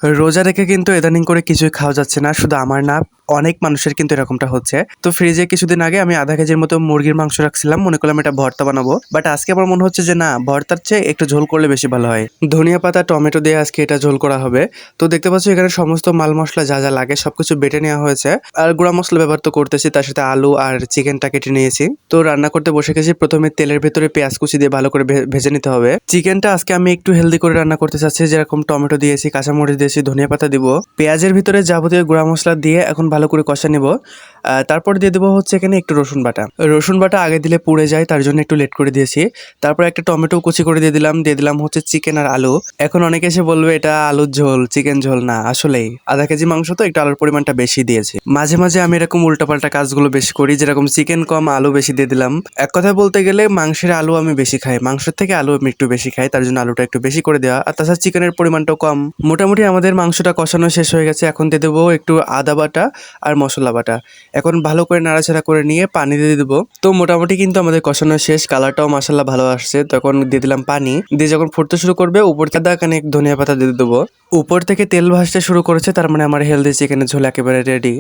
রোজা রেখে কিন্তু ইদানিং করে কিছুই খাওয়া যাচ্ছে না, শুধু আমার না, অনেক মানুষের কিন্তু এরকমটা হচ্ছে। তো ফ্রিজে কিছুদিন আগে আমি আধা কেজির মতো মুরগির মাংস রাখছিলাম, মনে করলাম এটা ভর্তা বানাবো, বাট আজকে আমার মনে হচ্ছে যে না, ভর্তার চেয়ে একটু ঝোল করলে বেশি ভালো হয়। ধনিয়া পাতা টমেটো দিয়ে আজকে এটা ঝোল করা হবে। তো দেখতে পাচ্ছ এখানে সমস্ত মাল মশলা যা যা লাগে সবকিছু বেটে নেওয়া হয়েছে, আর গুঁড়া মশলা ব্যবহার তো করতেছি, তার সাথে আলু আর চিকেনটা কেটে নিয়েছি। তো রান্না করতে বসে গেছি। প্রথমে তেলের ভেতরে পেঁয়াজ কুচি দিয়ে ভালো করে ভেজে নিতে হবে। চিকেনটা আজকে আমি একটু হেলদি করে রান্না করতে চাচ্ছি, যেরকম টমেটো দিয়েছি, কাঁচামরিচ দিয়েছি, ধনিয়া পাতা দিব, পেঁয়াজের ভিতরে যাবতীয় গুঁড়া মশলা দিয়ে এখন ভালো করে কষা নিব। তারপর দিয়ে দেবো হচ্ছে এখানে একটু রসুন বাটা। রসুন বাটা আগে দিলে পুড়ে যায়, তার জন্য একটু লেট করে দিয়েছি। তারপর একটা টমেটো কুচি করে দিয়ে দিলাম হচ্ছে চিকেন আর আলু। এখন অনেকে এসে বলবে এটা আলুর ঝোল, চিকেন ঝোল না, আসলেই আধা কেজি মাংস তো একটু আলুর পরিমাণটা বেশি দিয়েছি। মাঝে মাঝে আমি এরকম উল্টাপাল্টা কাজগুলো বেশি করি, যেরকম চিকেন কম আলু বেশি দিয়ে দিলাম। এক কথায় বলতে গেলে মাংসের আলু আমি বেশি খাই, মাংসের থেকে আলু আমি একটু বেশি খাই, তার জন্য আলুটা একটু বেশি করে দেওয়া। আর তাছাড়া চিকেনের পরিমাণটাও কম। মোটামুটি আমাদের মাংসটা কষানো শেষ হয়ে গেছে, এখন দিয়ে দেবো একটু আদা বাটা আর মশলা বাটা। এখন ভালো করে নাড়াচাড়া করে নিয়ে পানি দিয়ে দেবো। তো মোটামুটি কিন্তু আমাদের কষানো শেষ, কালারটাও মাসাল্লাহ ভালো আসছে। তখন দিয়ে দিলাম পানি, দিয়ে যখন ফুটতে শুরু করবে উপর থেকে আদা খানিক ধনিয়া পাতা দিয়ে দেবো। উপর থেকে তেল ভাসতে শুরু করেছে, তার মানে আমার হেলদি চিকেনের ঝোল একেবারে রেডি।